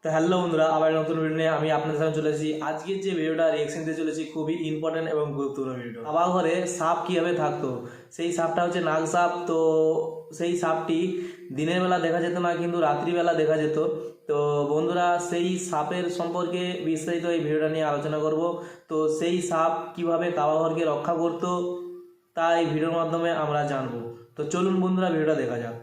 তো হ্যালো বন্ধুরা, আবার নতুন ভিডিও নিয়ে আমি আপনাদের সামনে চলে এসেছি। আজকের যে ভিডিওটা রিয়েকশন দিতে চলেছি খুবই ইম্পর্টেন্ট এবং গুরুত্বপূর্ণ ভিডিও। কাবা ঘরে সাপ কীভাবে থাকতো, সেই সাপটা হচ্ছে নাগ সাপ। তো সেই সাপটি দিনের বেলা দেখা যেত না, কিন্তু রাত্রিবেলা দেখা যেত। তো বন্ধুরা, সেই সাপের সম্পর্কে বিস্তারিত এই ভিডিওটা নিয়ে আলোচনা করব। তো সেই সাপ কিভাবে কাবা ঘরকে রক্ষা করতো তা এই ভিডিওর মাধ্যমে আমরা জানবো। তো চলুন বন্ধুরা, ভিডিওটা দেখা যাক।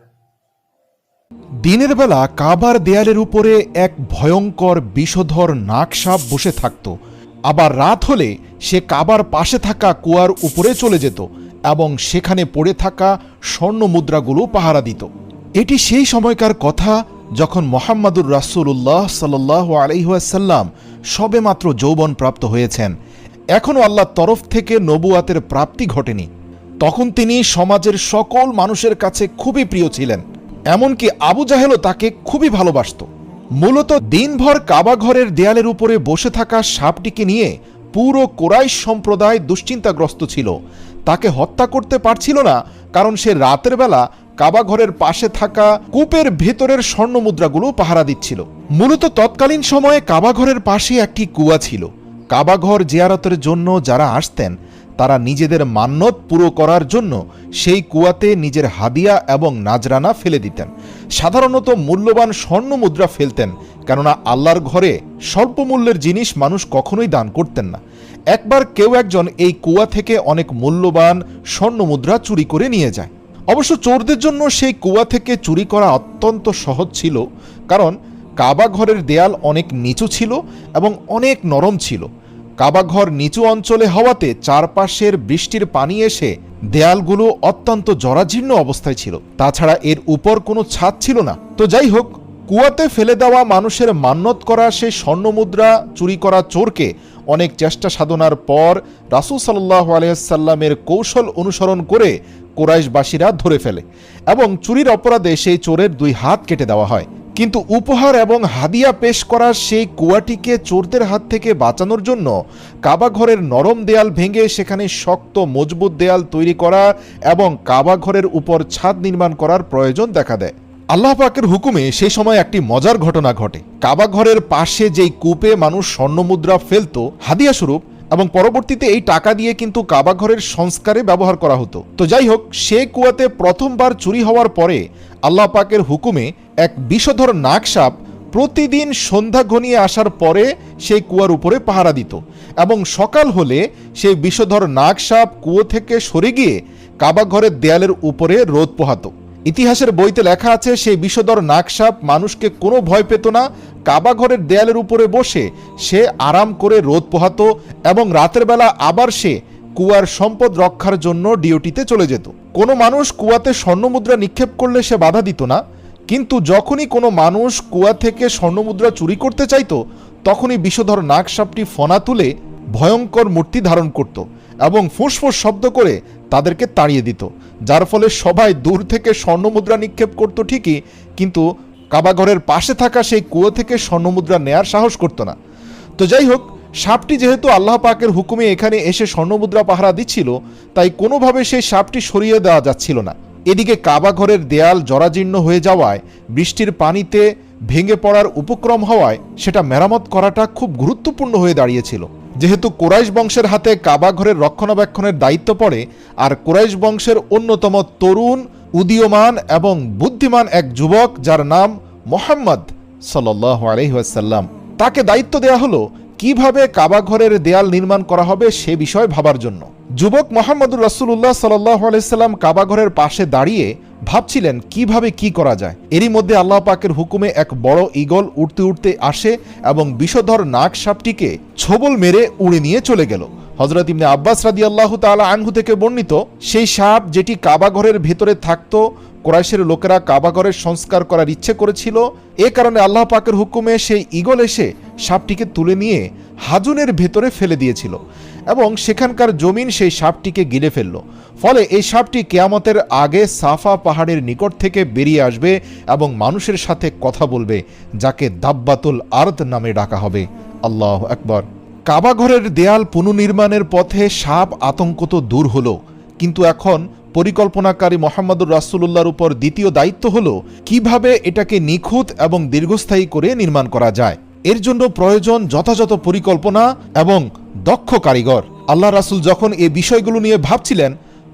দিনের বেলা কাবার দেয়ালের উপরে এক ভয়ঙ্কর বিষধর নাগসাপ বসে থাকত। আবার রাত হলে সে কাবার পাশে থাকা কুয়ার উপরে চলে যেত এবং সেখানে পড়ে থাকা স্বর্ণ মুদ্রাগুলো পাহারা দিত। এটি সেই সময়কার কথা যখন মোহাম্মদুর রাসূলুল্লাহ সাল্লাল্লাহু আলাইহি ওয়াসাল্লাম সবেমাত্র যৌবন প্রাপ্ত হয়েছেন। এখনও আল্লাহর তরফ থেকে নবুয়াতের প্রাপ্তি ঘটেনি। তখন তিনি সমাজের সকল মানুষের কাছে খুবই প্রিয় ছিলেন। এমনকি আবু জাহেলও তাকে খুবই ভালোবাসত। মূলত দিনভর কাবা ঘরের দেয়ালের উপরে বসে থাকা সাপটিকে নিয়ে পুরো কোরাইশ সম্প্রদায় দুশ্চিন্তাগ্রস্ত ছিল। তাকে হত্যা করতে পারছিল না, কারণ সে রাতের বেলা কাবা ঘরের পাশে থাকা কূপের ভেতরের স্বর্ণ মুদ্রাগুলো পাহারা দিচ্ছিল। মূলত তৎকালীন সময়ে কাবা ঘরের পাশে একটি কুয়া ছিল। কাবা ঘর জিয়ারতের জন্য যারা আসতেন তারা নিজেদের মান্যত পুরো করার জন্য সেই কুয়াতে নিজের হাদিয়া এবং নাজরানা ফেলে দিতেন। সাধারণত মূল্যবান স্বর্ণ মুদ্রা ফেলতেন, কেননা আল্লাহর ঘরে স্বল্প মূল্যের জিনিস মানুষ কখনোই দান করতেন না। একবার কেউ একজন এই কুয়া থেকে অনেক মূল্যবান স্বর্ণ মুদ্রা চুরি করে নিয়ে যায়। অবশ্য চোরদের জন্য সেই কুয়া থেকে চুরি করা অত্যন্ত সহজ ছিল, কারণ কাবা ঘরের দেয়াল অনেক নিচু ছিল এবং অনেক নরম ছিল। কাবাঘর নিচু অঞ্চলে হওয়াতে চারপাশের বৃষ্টির পানি এসে দেয়ালগুলো অত্যন্ত জরাজীর্ণ অবস্থায় ছিল। তাছাড়া এর উপর কোনো ছাদ ছিল না। তো যাই হোক, কুয়াতে ফেলে দেওয়া মানুষের মান্যত করা সেই স্বর্ণমুদ্রা চুরি করা চোরকে অনেক চেষ্টা সাধনার পর রাসূল সাল্লাল্লাহু আলাইহি ওয়াসাল্লামের কৌশল অনুসরণ করে কুরাইশবাসীরা ধরে ফেলে এবং চুরির অপরাধে সেই চোরের 2 হাত কেটে দেওয়া হয়। কিন্তু উপহার এবং হাদিয়া পেশ করার সেই কুয়াটিকে চোরদের হাত থেকে বাঁচানোর জন্য কাবা ঘরের নরম দেয়াল ভেঙে সেখানে শক্ত মজবুত দেয়াল তৈরি করা এবং কাবা ঘরের উপর ছাদ নির্মাণ করার প্রয়োজন দেখা দেয়। আল্লাহ পাকের হুকুমে সেই সময় একটি মজার ঘটনা ঘটে। কাবা ঘরের পাশে যেই কূপে মানুষ স্বর্ণমুদ্রা ফেলত হাদিয়া স্বরূপ, এবং পরবর্তীতে এই টাকা দিয়ে কিন্তু কাবা ঘরের সংস্কারে ব্যবহার করা হতো। তো যাই হোক, সে কুয়াতে প্রথমবার চুরি হওয়ার পরে আল্লাহ পাকের হুকুমে এক বিষধর নাগসাপ প্রতিদিন সন্ধ্যা ঘনিয়ে আসার পরে সেই কুয়ার উপরে পাহারা দিত এবং সকাল হলে সেই বিষধর নাগসাপ কুয়ো থেকে সরে গিয়ে কাবা ঘরের দেয়ালের উপরে রোদ পোহাতো। ইতিহাসের বইতে লেখা আছে, সেই বিষধর নাগসাপ মানুষকে কোনো ভয় পেত না। কাবা ঘরের দেয়ালের উপরে বসে সে আরাম করে রোদ পোহাতো এবং রাতের বেলা আবার সে কুয়ার সম্পদ রক্ষার জন্য ডিউটিতে চলে যেত। কোনো মানুষ কুয়াতে স্বর্ণমুদ্রা নিক্ষেপ করলে সে বাধা দিত না, কিন্তু যখনই কোনো মানুষ কুয়া থেকে স্বর্ণমুদ্রা চুরি করতে চাইত তখনই বিষধর নাগসাপটি ফনা তুলে ভয়ঙ্কর মূর্তি ধারণ করত এবং ফুঁসফুঁস শব্দ করে তাদেরকে তাড়িয়ে দিত, যার ফলে সবাই দূর থেকে স্বর্ণমুদ্রা নিক্ষেপ করত ঠিকই, কিন্তু কাবাঘরের পাশে থাকা সেই কুয়ো থেকে স্বর্ণমুদ্রা নেয়ার সাহস করত না। তো যাই হোক, সাপটি যেহেতু আল্লাহ পাকের হুকুমে এখানে এসে স্বর্ণমুদ্রা পাহারা দিচ্ছিল, তাই কোনোভাবে সেই সাপটি সরিয়ে দেওয়া যাচ্ছিল না। এদিকে কাবা ঘরের দেয়াল জরাজীর্ণ হয়ে যাওয়ায়, বৃষ্টির পানিতে ভেঙে পড়ার উপক্রম হওয়ায় সেটা মেরামত করাটা খুব গুরুত্বপূর্ণ হয়ে দাঁড়িয়েছিল। যেহেতু কুরাইশ বংশের হাতে কাবা ঘরের রক্ষণাবেক্ষণের দায়িত্ব পড়ে, আর কুরাইশ বংশের অন্যতম তরুণ, উদীয়মান এবং বুদ্ধিমান এক যুবক যার নাম মুহাম্মদ সাল্লাল্লাহু আলাইহি ওয়াসাল্লাম, তাকে দায়িত্ব দেওয়া হলো কিভাবে কাবা ঘরের দেয়াল নির্মাণ করা হবে সে বিষয় ভাবার জন্য। যুবক মুহাম্মদুর রাসূলুল্লাহ সাল্লাল্লাহু আলাইহি ওয়াসাল্লাম কাবা ঘরের পাশে দাঁড়িয়ে ভাবছিলেন কিভাবে কি করা যায়। এরই মধ্যে আল্লাহ পাকের হুকুমে এক বড় ঈগল উড়তে উড়তে আসে এবং বিষধর নাগসাপটিকে ছোবল মেরে উড়ে নিয়ে চলে গেল। হযরত ইবনে আব্বাস রাদিয়াল্লাহু তাআলা আনহু থেকে বর্ণিত, সেই সাপ যেটি কাবা ঘরের ভেতরে থাকতো, কুরাইশের লোকেরা কাবা ঘরের সংস্কার করার ইচ্ছে করেছিল। এ কারণে আল্লাহ পাকের হুকুমে সেই ঈগল এসে সাপটিকে তুলে নিয়ে হাজুনের ভেতরে ফেলে দিয়েছিল এবং সেখানকার জমিন সেই সাপটিকে গিলে ফেলল। ফলে এই সাপটি কিয়ামতের আগে সাফা পাহাড়ের নিকট থেকে বেরিয়ে আসবে এবং মানুষের সাথে কথা বলবে, যাকে দাব্বাতুল আরদ নামে ডাকা হবে। আল্লাহু আকবার। কাবা ঘরের দেয়াল পুনর্নির্মাণের পথে সাপ আতঙ্ক তো দূর হলো, কিন্তু এখন পরিকল্পনাকারী মোহাম্মদুর রাসূলুল্লাহর উপর দ্বিতীয় দায়িত্ব হলো কিভাবে এটাকে নিখুঁত এবং দীর্ঘস্থায়ী করে নির্মাণ করা যায়। এর জন্য প্রয়োজন যথাযথ পরিকল্পনা এবং দক্ষ কারিগর। আল্লাহ রাসূল যখন এই বিষয়গুলো নিয়ে ভাবছিলেন,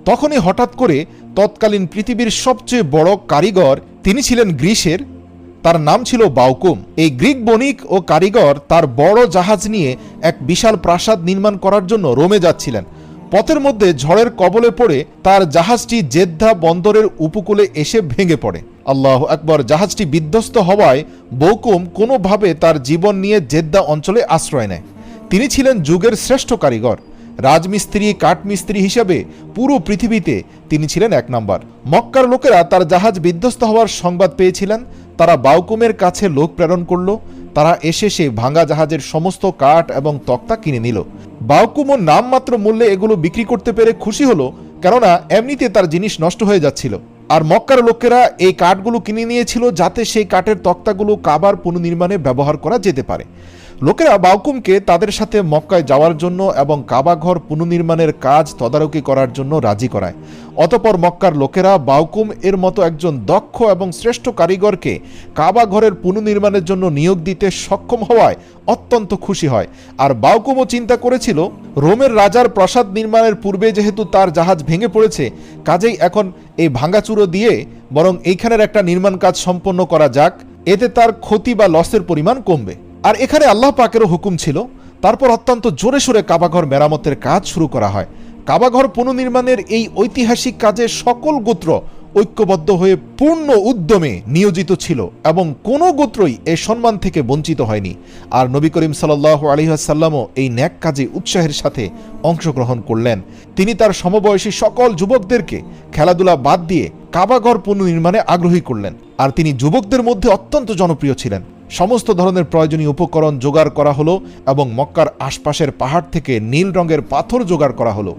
তখনই হঠাৎ করে তৎকালীন পৃথিবীর সবচেয়ে বড় কারিগর, তিনি ছিলেন গ্রিসের, তার নাম ছিল বাউকুম। এই গ্রিক বণিক ও কারিগর তার বড় জাহাজ নিয়ে এক বিশাল প্রাসাদ নির্মাণ করার জন্য রোমে যাচ্ছিলেন। পথের মধ্যে ঝড়ের কবলে পড়ে তার জাহাজটি জেদ্দা বন্দরের উপকূলে এসে ভেঙে পড়ে। আল্লাহু আকবার! জাহাজটি বিধ্বস্ত হওয়ায় বাউকুম কোনোভাবে তার জীবন নিয়ে জেদ্দা অঞ্চলে আশ্রয় নেয়। তিনি ছিলেন যুগের শ্রেষ্ঠ কারিগর, রাজমিস্ত্রি, কাঠমিস্ত্রি হিসেবে পুরো পৃথিবীতে তিনি ছিলেন এক নম্বর। মক্কার লোকেরা তার জাহাজ বিধ্বস্ত হওয়ার সংবাদ পেয়েছিলেন। তারা বাউকুমের কাছে লোক প্রেরণ করল। তারা এসে সেই ভাঙা জাহাজের সমস্ত কাঠ এবং তক্তা কিনে নিল। বাউকুমও নামমাত্র মূল্যে এগুলো বিক্রি করতে পেরে খুশি হলো, কেননা এমনিতে তার জিনিস নষ্ট হয়ে যাচ্ছিল। আর মক্কার লোকেরা এই কাঠগুলো কিনে নিয়েছিল যাতে সেই কাঠের তক্তাগুলো কাবার পুনর্নির্মাণে ব্যবহার করা যেতে পারে। লোকেরা বাউকুমকে তাদের সাথে মক্কায় যাওয়ার জন্য এবং কাবা ঘর পুনর্নির্মাণের কাজ তদারকি করার জন্য রাজি করায়। অতঃপর মক্কার লোকেরা বাউকুম এর মতো একজন দক্ষ এবং শ্রেষ্ঠ কারিগরকে কাবা ঘরের পুনর্নির্মাণের জন্য নিয়োগ দিতে সক্ষম হওয়ায় অত্যন্ত খুশি হয়। আর বাউকুমও চিন্তা করেছিল, রোমের রাজার প্রাসাদ নির্মাণের পূর্বে যেহেতু তার জাহাজ ভেঙে পড়েছে, কাজেই এখন এই ভাঙাচুরো দিয়ে বরং এইখানের একটা নির্মাণ কাজ সম্পন্ন করা যাক, এতে তার ক্ষতি বা লসের পরিমাণ কমবে। আর এখানে আল্লাহ পাকেরও হুকুম ছিল। তারপর অত্যন্ত জোরে সোরে কাবাঘর মেরামতের কাজ শুরু করা হয়। কাবাঘর পুনর্নির্মাণের এই ঐতিহাসিক কাজে সকল গোত্র ঐক্যবদ্ধ হয়ে পূর্ণ উদ্যমে নিয়োজিত ছিল এবং কোনো গোত্রই এই সম্মান থেকে বঞ্চিত হয়নি। আর নবী করিম সাল্লাল্লাহু আলাইহি ওয়াসাল্লামও এই ন্যাক কাজে উৎসাহের সাথে অংশগ্রহণ করলেন। তিনি তার সমবয়সী সকল যুবকদেরকে খেলাধুলা বাদ দিয়ে কাবাঘর পুনর্নির্মাণে আগ্রহী করলেন। আর তিনি যুবকদের মধ্যে অত্যন্ত জনপ্রিয় ছিলেন। সমস্ত ধরনের প্রয়োজনীয় উপকরণ জোগাড় করা হলো এবং মক্কার আশপাশের পাহাড় থেকে নীল রঙের পাথর জোগাড় করা হলো।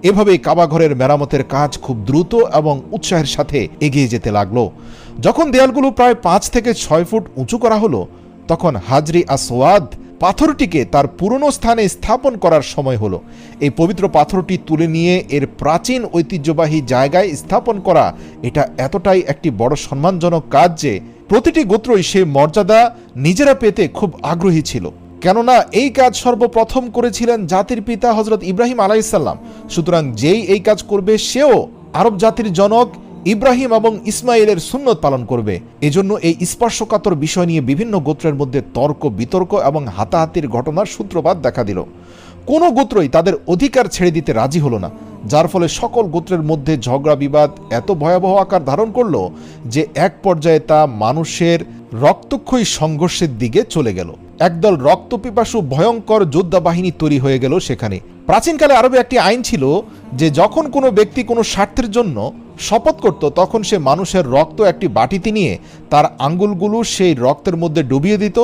এভাবেই কাবাঘরের মেরামতের কাজ খুব দ্রুত এবং উৎসাহের সাথে এগিয়ে যেতে লাগলো। যখন দেয়ালগুলো প্রায় 5 থেকে 6 ফুট উঁচু করা হলো, তখন হাজরি আসওয়াদ পাথরটিকে তার পুরনো স্থানে স্থাপন করার সময় হলো। এই পবিত্র পাথরটি তুলে নিয়ে এর প্রাচীন ঐতিহ্যবাহী জায়গায় স্থাপন করা এটা এতটাই একটি বড় সম্মানজনক কাজ যে প্রতিটি গোত্রই সে মর্যাদা নিজেরা পেতে খুব আগ্রহী ছিল। কেননা এই কাজ সর্বপ্রথম করেছিলেন জাতির পিতা হযরত ইব্রাহিম আলাইহিসসালাম। সুতরাং যেই এই কাজ করবে সেও আরব জাতির জনক ইব্রাহিম এবং ইসমাইলের সুন্নত পালন করবে। এজন্য এই স্পর্শকাতর বিষয় নিয়ে বিভিন্ন গোত্রের মধ্যে তর্ক বিতর্ক এবং হাতাহাতির ঘটনার সূত্রপাত দেখা দিল। কোনো গোত্রই তাদের অধিকার ছেড়ে দিতে রাজি হলো না, যার ফলে সকল গোত্রের মধ্যে ঝগড়া বিবাদ এত ভয়াবহ আকার ধারণ করলো যে এক পর্যায়ে তা মানুষের রক্তক্ষয়ী সংঘর্ষের দিকে চলে গেল। একদল রক্তপিপাসু ভয়ঙ্কর যোদ্ধা বাহিনী তৈরি হয়ে গেল সেখানে। প্রাচীনকালে আরবে একটি আইন ছিল যে যখন কোনো ব্যক্তি কোনো স্বার্থের জন্য শপথ করত, তখন সে মানুষের রক্ত একটি বাটিতে নিয়ে তার আঙ্গুলগুলো সেই রক্তের মধ্যে ডুবিয়ে দিত।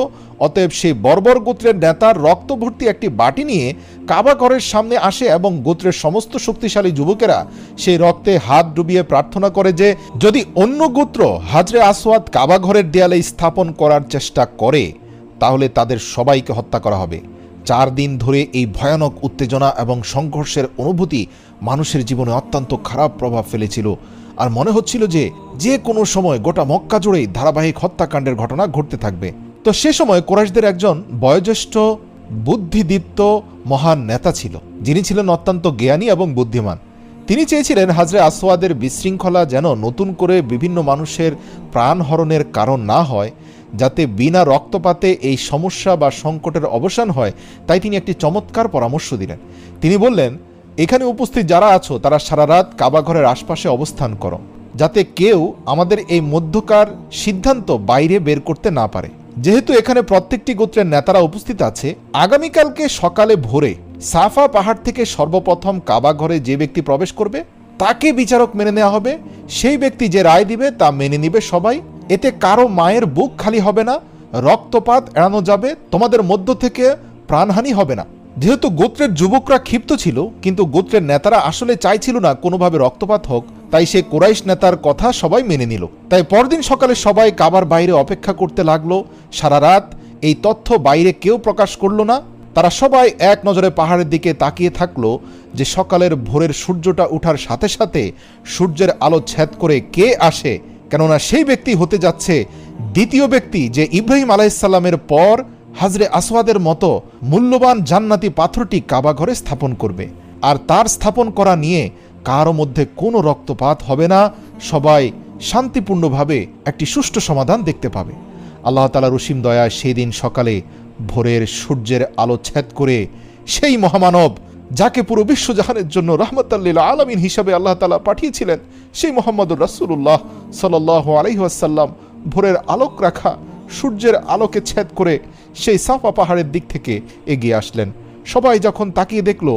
অতএব সেই বর্বর গোত্রের নেতার রক্ত ভর্তি একটি বাটি নিয়ে কাবা ঘরের সামনে আসে এবং গোত্রের সমস্ত শক্তিশালী যুবকেরা সেই রক্তে হাত ডুবিয়ে প্রার্থনা করে যে যদি অন্য গোত্র হাজরে আসওয়াদ কাবা ঘরের দেয়ালে স্থাপন করার চেষ্টা করে তাহলে তাদের সবাইকে হত্যা করা হবে। 4 দিন ধরে এই ভয়ানক উত্তেজনা এবং সংঘর্ষের অনুভূতি মানুষের জীবনে অত্যন্ত খারাপ প্রভাব ফেলেছিল। আর মনে হচ্ছিল যে যে কোনো সময় গোটা মক্কা জুড়েই ধারাবাহিক হত্যাকাণ্ডের ঘটনা ঘটতে থাকবে। তো সে সময় কুরাইশদের একজন বয়োজ্যেষ্ঠ বুদ্ধিদীপ্ত মহান নেতা ছিল, যিনি ছিলেন অত্যন্ত জ্ঞানী এবং বুদ্ধিমান। তিনি চেয়েছিলেন হাজরে আসওয়াদের বিশৃঙ্খলা যেন নতুন করে বিভিন্ন মানুষের প্রাণহরণের কারণ না হয়, যাতে বিনা রক্তপাতে এই সমস্যা বা সংকটের অবসান হয়। তাই তিনি একটি চমৎকার পরামর্শ দিলেন। তিনি বললেন, এখানে উপস্থিত যারা আছো তারা সারা রাত কাবা ঘরের আশপাশে অবস্থান করো, যাতে কেউ আমাদের এই মধ্যকার সিদ্ধান্ত বাইরে বের করতে না পারে। যেহেতু এখানে প্রত্যেকটি গোত্রের নেতারা উপস্থিত আছে, আগামীকালকে সকালে ভোরে সাফা পাহাড় থেকে সর্বপ্রথম কাবা ঘরে যে ব্যক্তি প্রবেশ করবে তাকে বিচারক মেনে নেওয়া হবে। সেই ব্যক্তি যে রায় দিবে তা মেনে নিবে সবাই। এতে কারো মায়ের বুক খালি হবে না, রক্তপাত এড়ানো যাবে, তোমাদের মধ্য থেকে প্রাণহানি হবে না। যেহেতু গোত্রের যুবকরা ক্ষিপ্ত ছিল, কিন্তু গোত্রের নেতারা আসলে চাইছিল না কোনোভাবে রক্তপাত হোক, তাই সে কুরাইশ নেতার কথা সবাই মেনে নিল। তাই পরদিন সকালে সবাই কাবার বাইরে অপেক্ষা করতে লাগলো। সারা রাত এই তথ্য বাইরে কেউ প্রকাশ করলো না। তারা সবাই এক নজরে পাহাড়ের দিকে তাকিয়ে থাকলো যে সকালের ভোরের সূর্যটা ওঠার সাথে সাথে সূর্যের আলো ছেদ করে কে আসে, কেননা সেই ব্যক্তি হতে যাচ্ছে দ্বিতীয় ব্যক্তি যে ইব্রাহিম আলাইহিসসালামের পর হাজরে আসওয়াদের মতো মূল্যবান জান্নাতি পাথরটি কাবা ঘরে স্থাপন করবে। আর তার স্থাপন করা নিয়ে কারো মধ্যে কোনো রক্তপাত হবে না, সবাই শান্তিপূর্ণভাবে একটি সুষ্ঠু সমাধান দেখতে পাবে। আল্লাহ তাআলার অসীম দয়া সেই দিন সকালে ভোরের সূর্যের আলো ছেদ করে সেই মহামানব যাকে পুরো বিশ্বজাহানের জন্য রাহমাতাল লিল আলামিন হিসাবে আল্লাহ তাআলা পাঠিয়েছিলেন, সেই মুহাম্মদুর রাসূলুল্লাহ সাল্লাল্লাহু আলাইহি ওয়াসাল্লাম ভোরের আলোক রাখা সূর্যের আলোকে ছেদ করে সেই সাফা পাহাড়ের দিক থেকে এগিয়ে আসলেন। সবাই যখন তাকিয়ে দেখল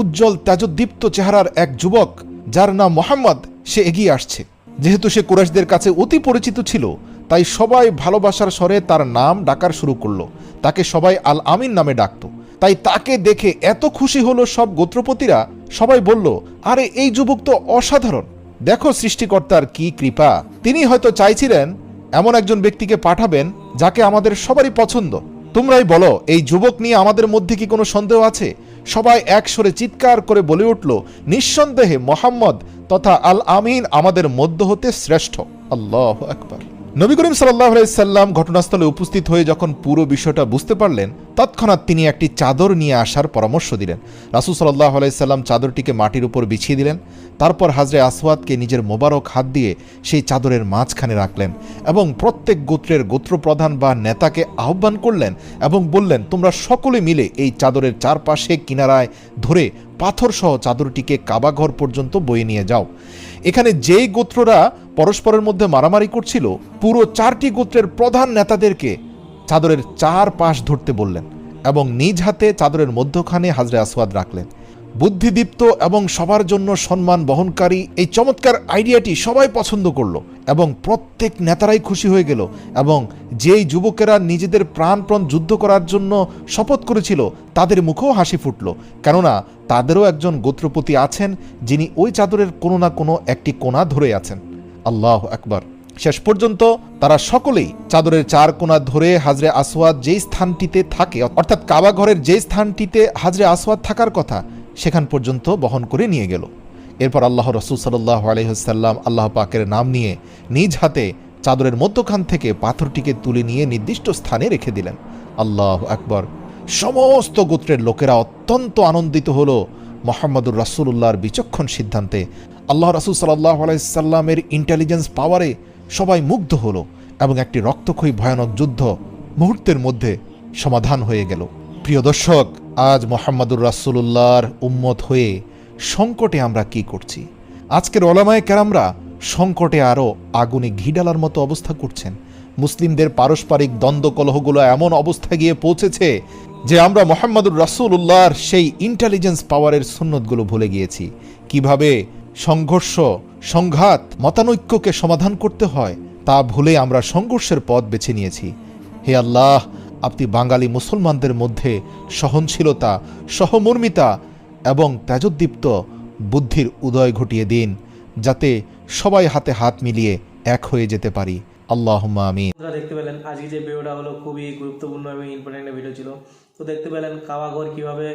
উজ্জ্বল তেজোদ্দীপ্ত চেহারার এক যুবক যার নাম মোহাম্মদ, সে এগিয়ে আসছে। যেহেতু সে কুরাইশদের কাছে অতি পরিচিত ছিল, তাই সবাই ভালোবাসার স্বরে তার নাম ডাকার শুরু করলো। তাকে সবাই আল আমিন নামে ডাকত। তাই তাকে দেখে এত খুশি হলো সব গোত্রপতিরা। সবাই বলল, আরে এই যুবক তো অসাধারণ, দেখো সৃষ্টিকর্তার কি কৃপা, তিনি হয়তো চাইছিলেন এমন একজন ব্যক্তিকে পাঠাবেন যাকে আমাদের সবারই পছন্দ। তোমরাই বলো, এই যুবক নিয়ে আমাদের মধ্যে কি কোনো সন্দেহ আছে? সবাই একসরে চিৎকার করে বলে উঠল, নিঃসন্দেহে মোহাম্মদ তথা আল আমিন আমাদের মধ্য হতে শ্রেষ্ঠ। আল্লাহু আকবার। নবী করিম সাল্লাল্লাহু আলাইহি সাল্লাম ঘটনাস্থলে উপস্থিত হয়ে যখন পুরো বিষয়টা বুঝতে পারলেন, তৎক্ষণাৎ তিনি একটি চাদর নিয়ে আসার পরামর্শ দিলেন। রাসূল সাল্লাল্লাহু আলাইহি সাল্লাম চাদরটিকে মাটির উপর বিছিয়ে দিলেন। তারপর হাজরে আসওয়াদকে নিজের মোবারক হাত দিয়ে সেই চাদরের মাঝখানে রাখলেন এবং প্রত্যেক গোত্রের গোত্রপ্রধান বা নেতাকে আহ্বান করলেন এবং বললেন, তোমরা সকলে মিলে এই চাদরের চারপাশে কিনারায় ধরে পাথরসহ চাদরটিকে কাবাঘর পর্যন্ত বয়ে নিয়ে যাও। এখানে যেই গোত্ররা পরস্পরের মধ্যে মারামারি করছিল, পুরো 4টি গোত্রের প্রধান নেতাদেরকে চাদরের চার পাশ ধরতে বললেন এবং নিজ হাতে চাদরের মধ্যখানে হাজরে আসওয়াদ রাখলেন। বুদ্ধিদীপ্ত এবং সবার জন্য সম্মান বহনকারী এই চমৎকার আইডিয়াটি সবাই পছন্দ করল এবং প্রত্যেক নেতারাই খুশি হয়ে গেল। এবং যেই যুবকেরা নিজেদের প্রাণপণ যুদ্ধ করার জন্য শপথ করেছিল, তাদের মুখেও হাসি ফুটল, কেননা তাদেরও একজন গোত্রপতি আছেন যিনি ওই চাদরের কোনো না কোনো একটি কোণা ধরে আছেন। আল্লাহু আকবার। শেষ পর্যন্ত তারা সকলেই চাদরের চার কোণা ধরে হাজরে আসওয়াদ যেই স্থানটিতে থাকে, অর্থাৎ কাবা ঘরের যে স্থানটিতে হাজরে আসওয়াদ থাকার কথা, সেখান পর্যন্ত বহন করে নিয়ে গেল। এরপর আল্লাহ রাসূল সাল্লাল্লাহু আলাইহি ওয়াসাল্লাম আল্লাহ পাকের নাম নিয়ে নিজ হাতে চাদরের মধ্যখান থেকে পাথরটিকে তুলে নিয়ে নির্দিষ্ট স্থানে রেখে দিলেন। আল্লাহু আকবার। সমস্ত গোত্রের লোকেরা অত্যন্ত আনন্দিত হলো মুহাম্মদুর রাসূলুল্লাহর বিচক্ষণ সিদ্ধান্তে। আল্লাহ রাসূল সাল্লাল্লাহু আলাইহি সাল্লামের ইন্টেলিজেন্স পাওয়ারে সবাই মুগ্ধ হলো এবং একটি রক্তক্ষয়ী ভয়ানক যুদ্ধ মুহূর্তের মধ্যে সমাধান হয়ে গেল। প্রিয় দর্শক, আজ মুহাম্মদুর রাসূলুল্লাহর উম্মত হয়ে সংকটে আমরা কি করছি? আজকের ওলামায়ে কেরামরা সংকটে আরও আগুনে ঘি ঢালার মতো অবস্থা করছেন। মুসলিমদের পারস্পরিক দ্বন্দ্ব কলহগুলো এমন অবস্থায় গিয়ে পৌঁছেছে যে আমরা মুহাম্মদুর রাসূলুল্লাহর সেই ইন্টেলিজেন্স পাওয়ারের সুন্নতগুলো ভুলে গিয়েছি। কিভাবে সংঘর্ষ, সংঘাত, মতানৈক্যকে সমাধান করতে হয় তা ভুলে আমরা সংঘর্ষের পথ বেছে নিয়েছি। হে আল্লাহ, আপনি বাঙালি মুসলমানদের মধ্যে সহনশীলতা, সহমর্মিতা এবং তেজোদ্দীপ্ত বুদ্ধির উদয় ঘটিয়ে দিন, যাতে সবাই হাতে হাত মিলিয়ে এক হয়ে যেতে পারি। আল্লাহুম্মা আমিন। আপনারা দেখতে পেলেন আজকে যে ভিডিওটা হলো খুবই গুরুত্বপূর্ণ এবং ইম্পর্টেন্ট একটা ভিডিও ছিল। তো দেখতে পেলেন কাবাঘর কিভাবে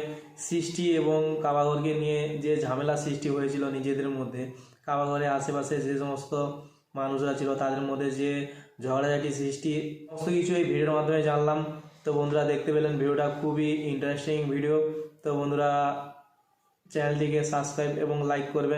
সৃষ্টি এবং কাবাঘরকে নিয়ে যে ঝামেলা সৃষ্টি হয়েছিল নিজেদের মধ্যে, কাবাঘরের আশেপাশে যে সমস্ত মানুষরা ছিল তাদের মধ্যে যে ঝগড়াঝাটি সৃষ্টি, সমস্ত কিছু এই ভিডিওর মাধ্যমে জানলাম। তো বন্ধুরা দেখতে পেলেন ভিডিওটা খুবই ইন্টারেস্টিং ভিডিও। তো বন্ধুরা চ্যানেলটিকে সাবস্ক্রাইব এবং লাইক করবেন।